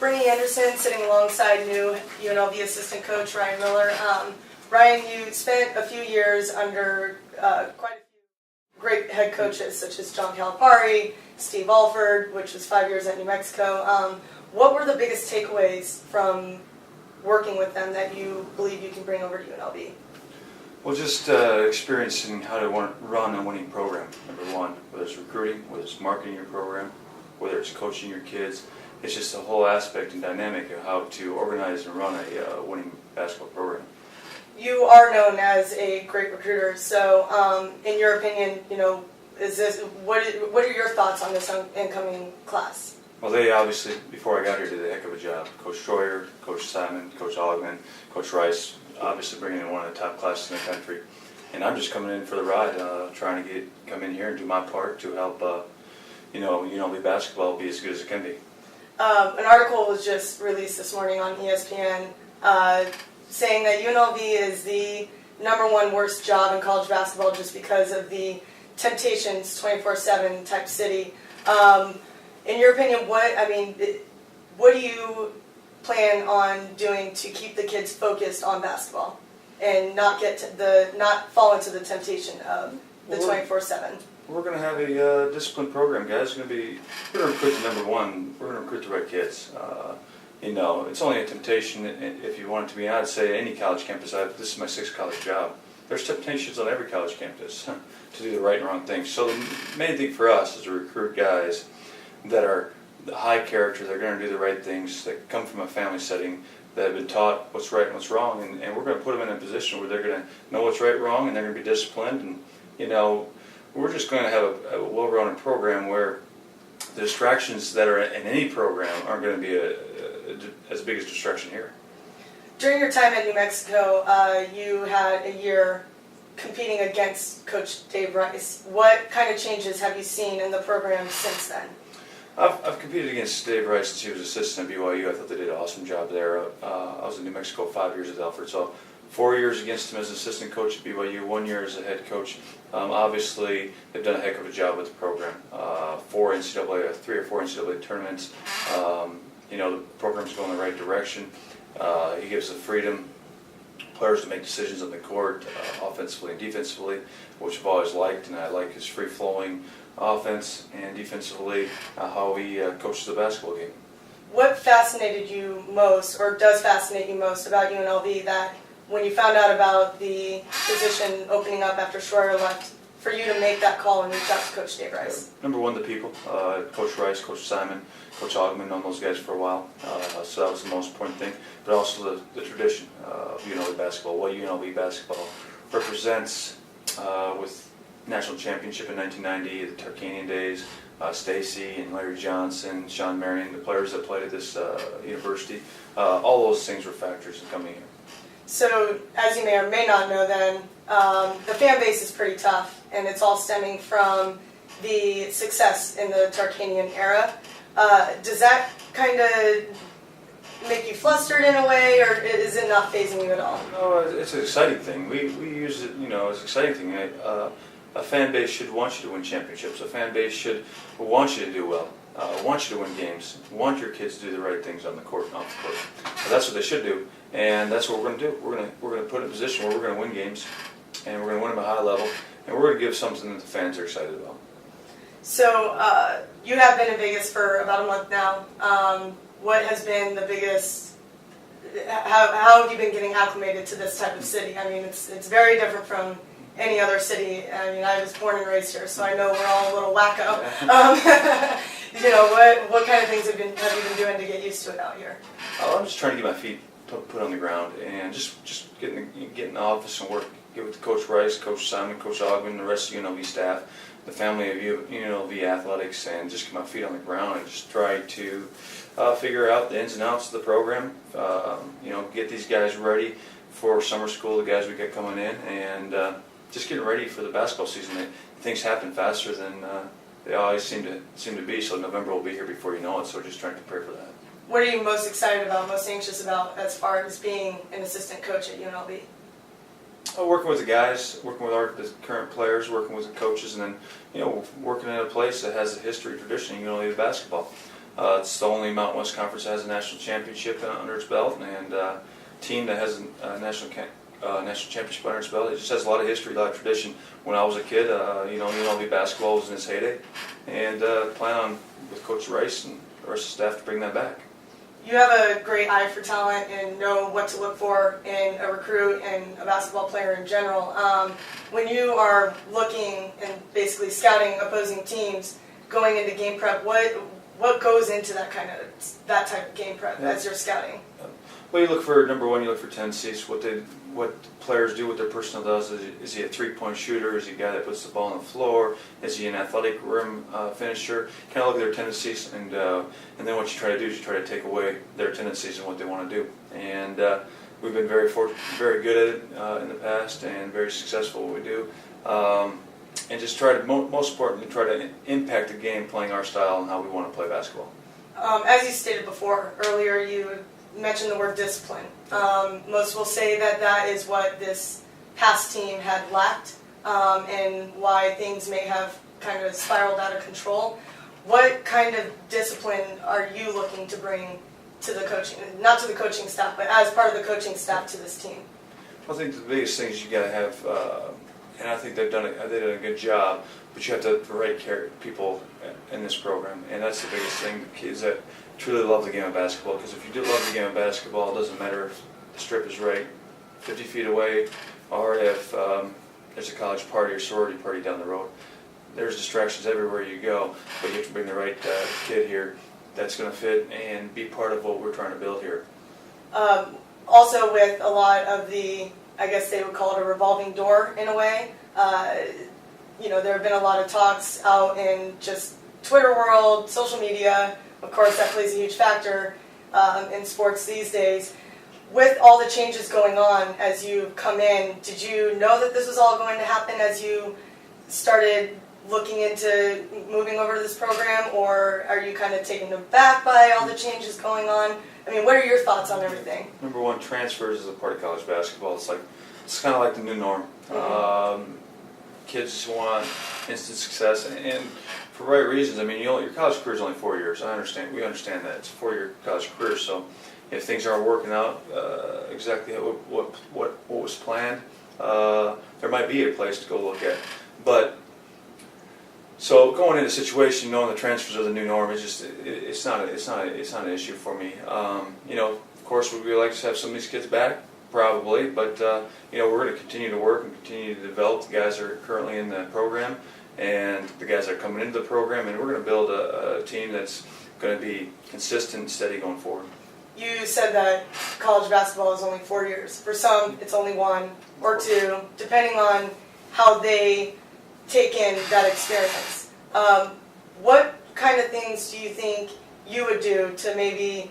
Brittany Anderson sitting alongside new UNLV assistant coach Ryan Miller. Ryan, you spent a few years under quite a few great head coaches such as John Calipari, Steve Alford, which was 5 years at New Mexico. What were the biggest takeaways from working with them that you believe you can bring over to UNLV? Well, just experiencing how to run a winning program, number one, whether it's recruiting, whether it's marketing your program, whether it's coaching your kids. It's just a whole aspect and dynamic of how to organize and run a winning basketball program. You are known as a great recruiter, so in your opinion, what are your thoughts on this incoming class? Well, they obviously, before I got here, did a heck of a job. Coach Troyer, Coach Simon, Coach Augman, Coach Rice, obviously bringing in one of the top classes in the country. And I'm just coming in for the ride, trying to come in here and do my part to help, UNLV basketball be as good as it can be. An article was just released this morning on ESPN saying that UNLV is the #1 worst job in college basketball just because of the temptations 24/7 type city. In your opinion, what do you plan on doing to keep the kids focused on basketball and not fall into the temptation of the 24/7? We're going to have a disciplined program, guys. We're going to recruit the #1. We're going to recruit the right kids. It's only a temptation if you want it to be. I'd say any college campus. This is my 6th college job. There's temptations on every college campus to do the right and wrong things. So the main thing for us is to recruit guys that are the high character. They're going to do the right things. That come from a family setting. That have been taught what's right and what's wrong, and we're going to put them in a position where they're going to know what's right and wrong, and they're going to be disciplined. And we're just going to have a well-rounded program where the distractions that are in any program aren't going to be as big as distraction here. During your time at New Mexico, you had a year competing against Coach Dave Rice. What kind of changes have you seen in the program since then? I've competed against Dave Rice since he was assistant at BYU. I thought they did an awesome job there. I was in New Mexico 5 years at Alfred, so 4 years against him as assistant coach at BYU, 1 year as a head coach. Obviously, they've done a heck of a job with the program. 3 or 4 NCAA tournaments. The program's going in the right direction. He gives the freedom players to make decisions on the court, offensively and defensively, which I've always liked, and I like his free-flowing offense and defensively how he coaches the basketball game. What fascinated you most, or does fascinate you most, about UNLV that when you found out about the position opening up after Schroyer left, for you to make that call and reach out to Coach Dave Rice? #1, the people. Coach Rice, Coach Simon, Coach Augman, known those guys for a while. So that was the most important thing. But also the tradition of UNLV basketball, what UNLV basketball represents with national championship in 1990, the Tarkanian days, Stacy and Larry Johnson, Sean Marion, the players that played at this university. All those things were factors in coming here. So, as you may or may not know then, the fan base is pretty tough, and it's all stemming from the success in the Tarkanian era. Does that kind of make you flustered in a way, or is it not fazing you at all? No, it's an exciting thing. We use it, as an exciting thing. A fan base should want you to win championships. A fan base should want you to do well, want you to win games, want your kids to do the right things on the court and off the court. So that's what they should do, and that's what we're going to do. We're going to put in a position where we're going to win games, and we're going to win them at a high level, and we're going to give something that the fans are excited about. So you have been in Vegas for about a month now. What has been the biggest? How have you been getting acclimated to this type of city? I mean, it's very different from any other city. I mean, I was born and raised here, so I know we're all a little wacko. What kind of things have you been doing to get used to it out here? I'm just trying to get my feet put on the ground and just get in the office and get with Coach Rice, Coach Simon, Coach Augman, the rest of UNLV staff, the family of UNLV athletics, and just get my feet on the ground and just try to figure out the ins and outs of the program. Get these guys ready for summer school, the guys we get coming in, and just getting ready for the basketball season. Things happen faster than they always seem to be. So November will be here before you know it. So just trying to prepare for that. What are you most excited about, most anxious about, as far as being an assistant coach at UNLV? Working with the guys, working with the current players, working with the coaches, and then working at a place that has a history, tradition in UNLV basketball. It's the only Mountain West Conference that has a national championship under its belt, and team that has a national championship under its belt. It just has a lot of history, a lot of tradition. When I was a kid, UNLV basketball was in its heyday, and plan on, with Coach Rice and the rest of the staff, to bring that back. You have a great eye for talent and know what to look for in a recruit and a basketball player in general. When you are looking and basically scouting opposing teams going into game prep, what goes into that type of game prep as you're scouting? Well, you look for, number one, you look for tendencies, what players do, what their personnel does. Is he a three-point shooter? Is he a guy that puts the ball on the floor? Is he an athletic rim finisher? Kind of look at their tendencies, and then what you try to do is you try to take away their tendencies and what they want to do. And we've been very good at it in the past, and very successful at what we do. And just try to, most importantly, try to impact the game playing our style and how we want to play basketball. As you stated before, earlier you mentioned the word discipline. Most will say that is what this past team had lacked, and why things may have kind of spiraled out of control. What kind of discipline are you looking to bring to the coaching, not to the coaching staff, but as part of the coaching staff to this team? I think the biggest thing is you got to have, and I think they've done a good job, but you have to have the right people in this program, and that's the biggest thing. The kids that truly love the game of basketball, because if you do love the game of basketball, it doesn't matter if the strip is right 50 feet away, or if there's a college party or sorority party down the road. There's distractions everywhere you go, but you have to bring the right kid here that's going to fit and be part of what we're trying to build here. Also, with a lot of the, I guess they would call it a revolving door in a way, there have been a lot of talks out in just Twitter world, social media. Of course, that plays a huge factor in sports these days. With all the changes going on as you come in, did you know that this was all going to happen as you started looking into moving over to this program, or are you kind of taken aback by all the changes going on? I mean, what are your thoughts on everything? Number one, transfers is a part of college basketball. It's kind of like the new norm. Mm-hmm. Kids want instant success, and for right reasons. I mean, your college career is only 4 years. We understand that. It's a 4-year college career, so if things aren't working out exactly what was planned, there might be a place to go look at. But so going into a situation, knowing the transfers are the new norm, it's not an issue for me. Of course, would we like to have some of these kids back? Probably, but we're going to continue to work and continue to develop the guys that are currently in the program and the guys that are coming into the program, and we're going to build a team that's going to be consistent and steady going forward. You said that college basketball is only 4 years. For some, it's only 1 or 2, depending on how they take in that experience. What kind of things do you think you would do to maybe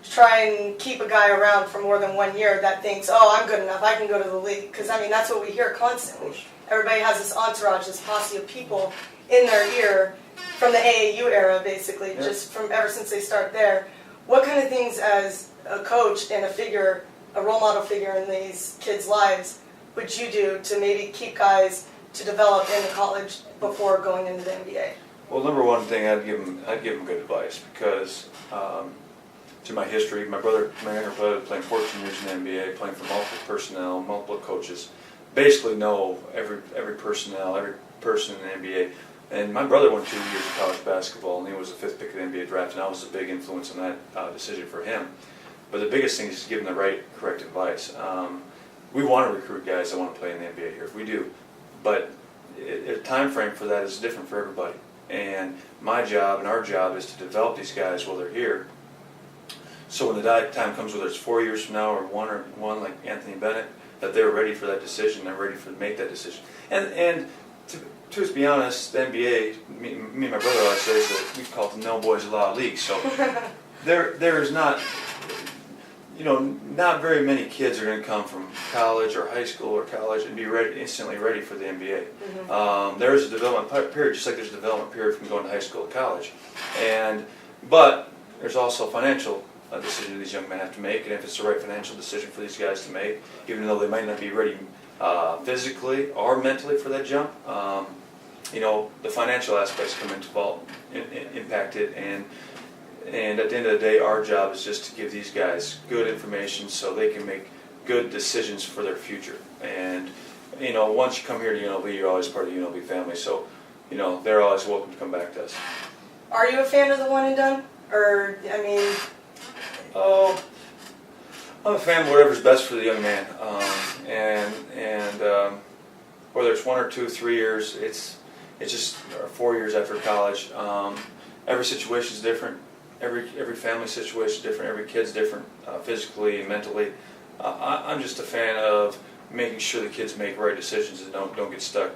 try and keep a guy around for more than 1 year that thinks, oh, I'm good enough, I can go to the league? Because, I mean, that's what we hear constantly. Everybody has this entourage, this posse of people in their ear from the AAU era, basically, just from ever since they start there. What kind of things as a coach and a role model figure in these kids' lives would you do to maybe keep guys to develop in college before going into the NBA? Well, number one thing, I'd give them good advice, because to my history, my younger brother playing 14 years in the NBA, playing for multiple personnel, multiple coaches, basically know every personnel, every person in the NBA. And my brother went 2 years of college basketball, and he was the 5th pick of the NBA draft, and I was a big influence on that decision for him. But the biggest thing is giving the right, correct advice. We want to recruit guys that want to play in the NBA here. We do. But a time frame for that is different for everybody. And my job and our job is to develop these guys while they're here. So when the time comes, whether it's 4 years from now or one like Anthony Bennett, that they're ready for that decision, they're ready to make that decision. And to be honest, the NBA, me and my brother always says that we call it the No Boys Allowed League. So there is not, not very many kids are going to come from college or high school or college and be instantly ready for the NBA. Mm-hmm. There is a development period, just like there's a development period from going to high school to college. But there's also financial decision these young men have to make, and if it's the right financial decision for these guys to make, even though they might not be ready physically or mentally for that jump, the financial aspects come into impact it, and And at the end of the day, our job is just to give these guys good information so they can make good decisions for their future. And, you know, once you come here to UNLV, you're always part of the UNLV family. So, you know, they're always welcome to come back to us. Are you a fan of the one and done? Or, I mean... Oh, I'm a fan of whatever's best for the young man. Whether it's 1 or 2, 3 years, it's just 4 years after college. Every situation is different. Every family situation is different. Every kid's different, physically and mentally. I'm just a fan of making sure the kids make right decisions and don't get stuck,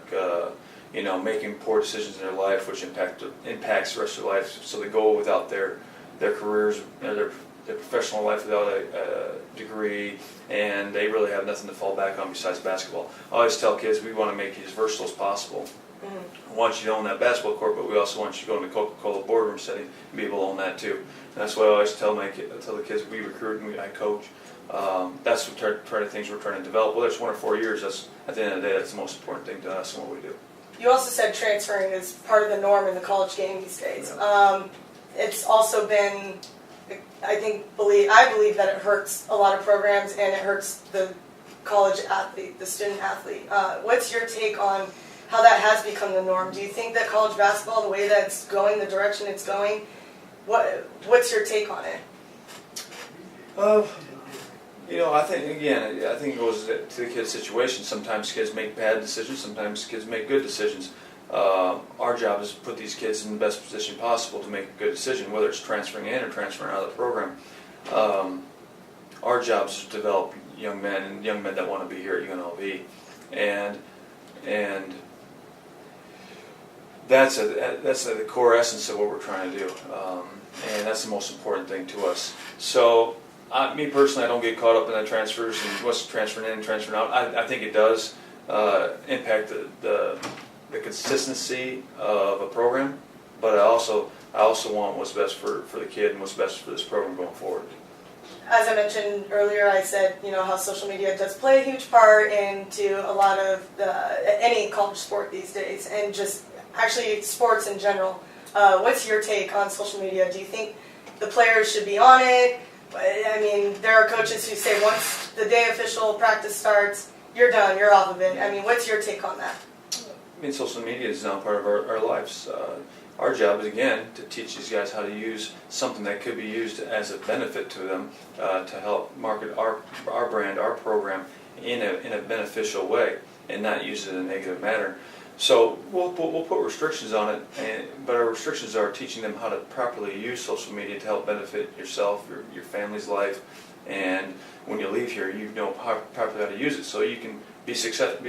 you know, making poor decisions in their life, which impacts the rest of their life. So they go without their careers, their professional life without a degree, and they really have nothing to fall back on besides basketball. I always tell kids we want to make you as versatile as possible. Mm-hmm. We want you to own that basketball court, but we also want you to go in the Coca-Cola boardroom setting and be able to own that too. And that's what I always tell the kids we recruit and I coach. That's what the things we're trying to develop. Whether it's 1 or 4 years, that's at the end of the day, that's the most important thing to us and what we do. You also said transferring is part of the norm in the college game these days. Yeah. It's also been, I believe that it hurts a lot of programs and it hurts the college athlete, the student athlete. What's your take on how that has become the norm? Do you think that college basketball, the way that it's going, the direction it's going, what's your take on it? You know, I think it goes to the kid's situation. Sometimes kids make bad decisions. Sometimes kids make good decisions. Our job is to put these kids in the best position possible to make a good decision, whether it's transferring in or transferring out of the program. Our job is to develop young men that want to be here at UNLV, and that's the core essence of what we're trying to do, and that's the most important thing to us. So. Me personally, I don't get caught up in the transfers and what's transferring in and transferring out. I think it does impact the consistency of a program, but I also want what's best for the kid and what's best for this program going forward. As I mentioned earlier, I said, you know, how social media does play a huge part into a lot of any college sport these days, and just actually sports in general. What's your take on social media? Do you think the players should be on it? I mean, there are coaches who say once the day official practice starts, you're done, you're off of it. I mean, what's your take on that? I mean, social media is now part of our lives. Our job is, again, to teach these guys how to use something that could be used as a benefit to them to help market our brand, our program in a beneficial way and not use it in a negative manner. So we'll put restrictions on it, but our restrictions are teaching them how to properly use social media to help benefit yourself, your family's life, and when you leave here, you know properly how to use it so you can be a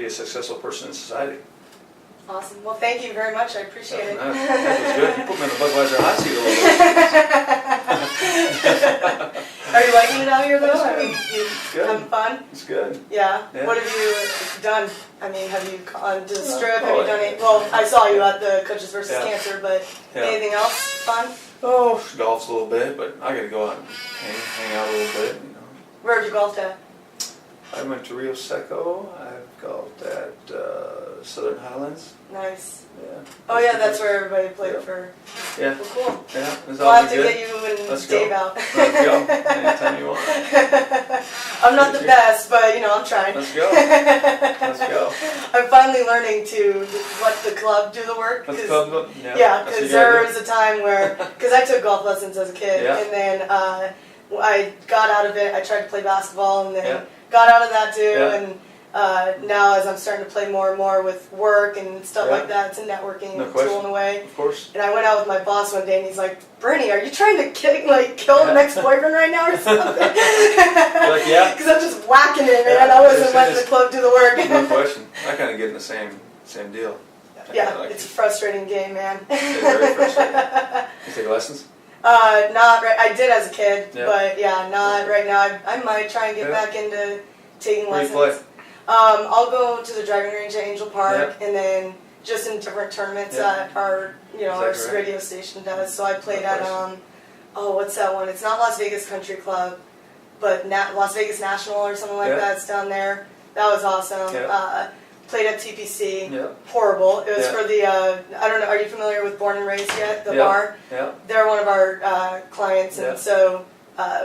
successful person in society. Awesome. Well, thank you very much. I appreciate it. That was good. You put me in the Budweiser hot seat a little bit. Are you liking it out here, though? I mean, It's good. having fun? It's good. Yeah. Yeah. What have you done? I mean, have you gone to the strip? Have you done it? Well, I saw you at the Coaches vs. Cancer, but anything else fun? Oh, golf's a little bit, but I got to go out and hang out a little bit. You know. Where have you golfed at? I went to Rio Seco. I've golfed at Southern Highlands. Nice. Yeah. Oh yeah, that's where everybody played for. Yeah. Well, cool. Yeah. We'll have to get you and Dave out. Let's go. Anytime you want. I'm not the best, but you know, I'm trying. Let's go. Let's go. I'm finally learning to let the club do the work. Yeah, because there was a time where, because I took golf lessons as a kid, and then I got out of it. I tried to play basketball, and then got out of that too, and now as I'm starting to play more and more with work and stuff like that, it's a networking tool in a way. Of course. And I went out with my boss one day, and he's like, "Brittany, are you trying to kill the next boyfriend right now or something?" You're like, yeah. Because I'm just whacking it, man. I wasn't letting the club do the work. No question. I kind of get in the same deal. Yeah, it's a frustrating game, man. It's very frustrating. You take lessons? Not right. I did as a kid, but not right now. I might try and get back into taking lessons. Where do you play? I'll go to the driving range at Angel Park, and then just in different tournaments that our radio station does. So I played at what's that one? It's not Las Vegas Country Club, but Las Vegas National or something like that. It's down there. That was awesome. played at TPC. Yeah. Horrible. It was Yeah. for the, I don't know, are you familiar with Born and Raised yet? The Yeah. bar? Yeah. They're one of our clients, and Yeah. so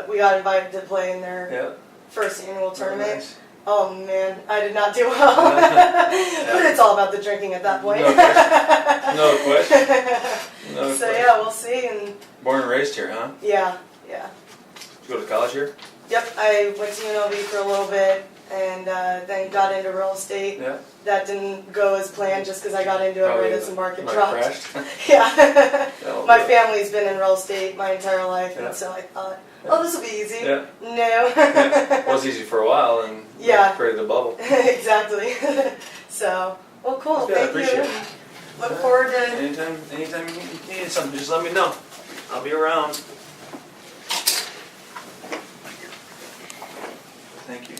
we got invited to play in their Yeah. first annual tournament. Nice. Oh man, I did not do well. But it's all about the drinking at that point. No question. No question. No So question. yeah, we'll see. And Born and raised here, huh? yeah. Did you go to college here? Yep, I went to UNLV for a little bit and then got into real estate. Yeah. That didn't go as planned just because I got into it right as the market dropped. Crashed. Yeah. Oh, My yeah. family's been in real estate my entire life, Yeah. and so I thought, oh, this will be easy. Yeah. No. It was easy for a while, and Yeah. created a bubble. Exactly. So, well, cool. Good, I Thank appreciate you. it. Look forward to. Anytime you need something, just let me know. I'll be around. Thank you.